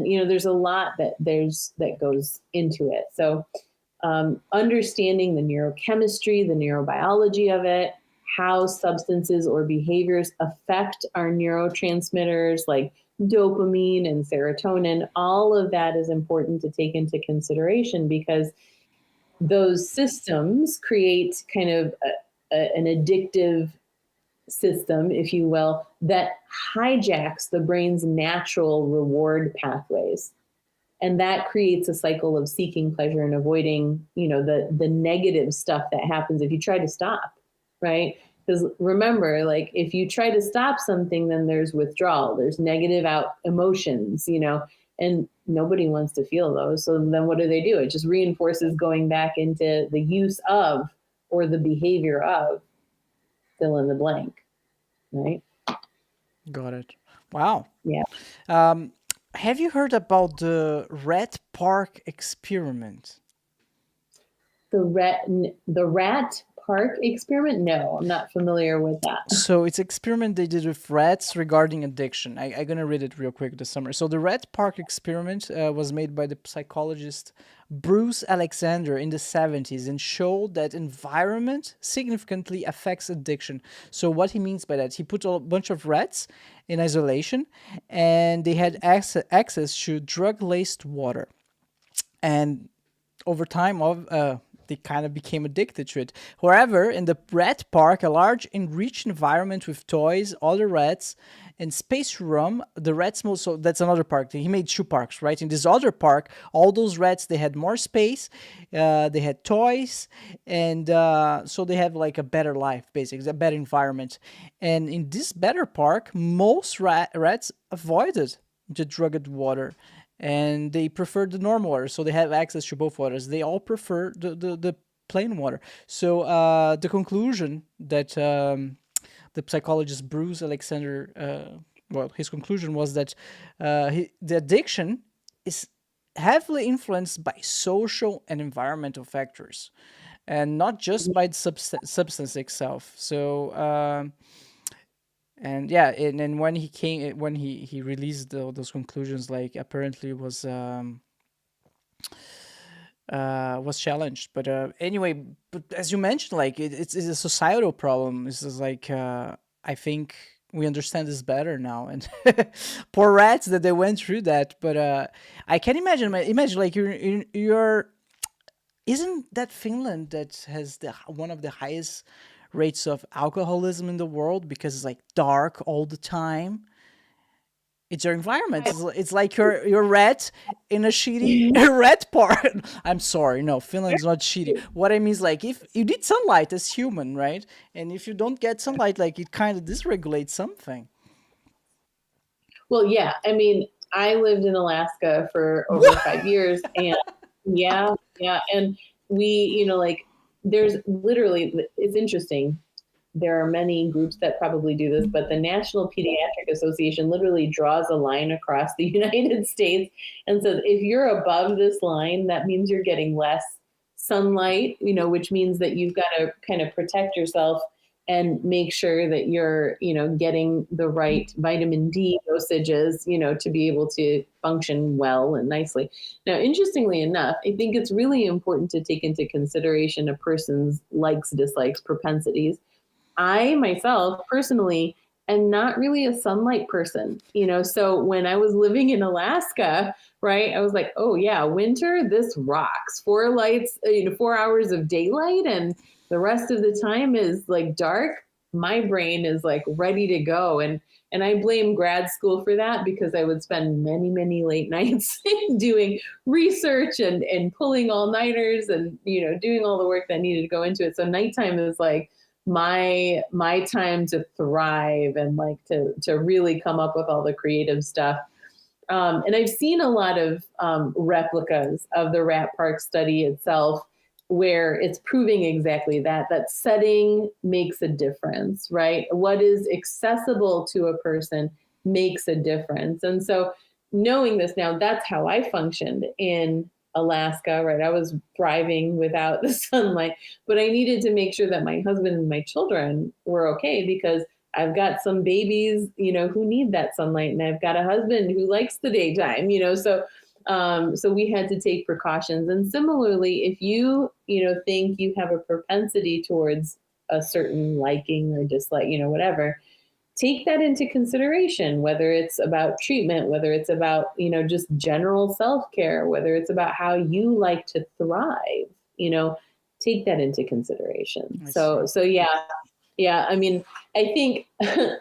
there's a lot that goes into it. So understanding the neurochemistry, the neurobiology of it, how substances or behaviors affect our neurotransmitters like dopamine and serotonin, all of that is important to take into consideration, because those systems create kind of an addictive system, if you will, that hijacks the brain's natural reward pathways. And that creates a cycle of seeking pleasure and avoiding, the negative stuff that happens if you try to stop, right? Because remember, like, if you try to stop something, then there's withdrawal, there's negative emotions, and nobody wants to feel those. So then what do? It just reinforces going back into the use of, or the behavior of, fill in the blank, right? Got it. Wow. Yeah. Have you heard about the rat park experiment? The rat park experiment? No, I'm not familiar with that. So it's an experiment they did with rats regarding addiction. I'm going to read it real quick, the summary. So the rat park experiment was made by the psychologist Bruce Alexander in the 70s and showed that environment significantly affects addiction. So what he means by that, he put a bunch of rats in isolation and they had access to drug-laced water. And over time, they kind of became addicted to it. However, in the rat park, a large enriched environment with toys, other rats, and space room, the rats most. So that's another park. He made 2 parks, right? In this other park, all those rats, they had more space, they had toys, and so they have like a better life, basically, a better environment. And in this better park, most rats avoided the drugged water. And they prefer the normal water, so they have access to both waters. They all prefer the plain water. So the conclusion that the psychologist Bruce Alexander, his conclusion was that the addiction is heavily influenced by social and environmental factors, and not just by the substance itself. So. And yeah, and when he released those conclusions, like apparently it was challenged. But anyway, but as you mentioned, like it's a societal problem. This is like I think we understand this better now. And poor rats that they went through that. But I can imagine like you're isn't that Finland that has one of the highest rates of alcoholism in the world because it's like dark all the time? It's your environment. It's like your rat in a shitty rat park. I'm sorry, no, Finland's not shitty. What I mean is, like, if you need sunlight as human, right? And if you don't get sunlight, like, it kind of dysregulates something. Well, yeah. I mean, I lived in Alaska for over 5 years, and yeah, and we, like, there's literally, it's interesting. There are many groups that probably do this, but the National Pediatric Association literally draws a line across the United States and says, if you're above this line, that means you're getting less sunlight, which means that you've got to kind of protect yourself and make sure that you're, getting the right vitamin D dosages, to be able to function well and nicely. Now, interestingly enough, I think it's really important to take into consideration a person's likes, dislikes, propensities. I myself personally am not really a sunlight person, so when I was living in Alaska, right, I was like, oh yeah, winter, this rocks. 4 lights, 4 hours of daylight, and the rest of the time is like dark. My brain is like ready to go. And I blame grad school for that, because I would spend many, many late nights doing research and pulling all-nighters and, doing all the work that needed to go into it. So nighttime is like my time to thrive and like to really come up with all the creative stuff. And I've seen a lot of replicas of the Rat Park study itself, where it's proving exactly that setting makes a difference, right? What is accessible to a person makes a difference. And so knowing this now, that's how I functioned in Alaska, right? I was thriving without the sunlight, but I needed to make sure that my husband and my children were okay, because I've got some babies, who need that sunlight, and I've got a husband who likes the daytime, so we had to take precautions. And similarly, if think you have a propensity towards a certain liking or dislike, whatever, take that into consideration, whether it's about treatment, whether it's about, just general self-care, whether it's about how you like to thrive, you know, take that into consideration. I So, see. so yeah, yeah. I mean, I think,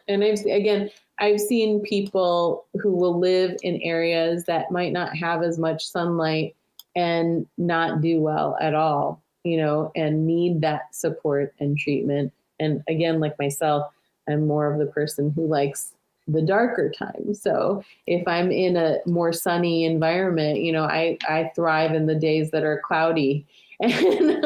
and I've seen people who will live in areas that might not have as much sunlight and not do well at all, and need that support and treatment. And again, like myself, I'm more of the person who likes the darker time. So if I'm in a more sunny environment, I thrive in the days that are cloudy and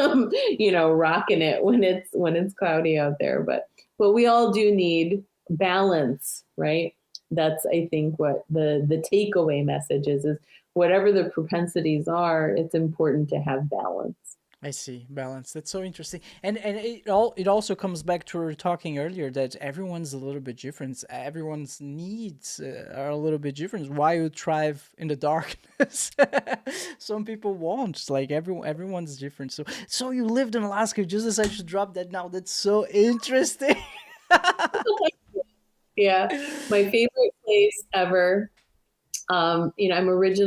rocking it when it's cloudy out there. But we all do need balance, right? That's, I think, what the takeaway message is whatever the propensities are, it's important to have balance. I see. Balance. That's so interesting. And it also comes back to what we were talking earlier, that everyone's a little bit different. Everyone's needs are a little bit different. Why you thrive in the darkness? Some people won't. Like everyone's different. So you lived in Alaska. You just decided to drop that now. That's so interesting. Yeah, my favorite place ever. I'm originally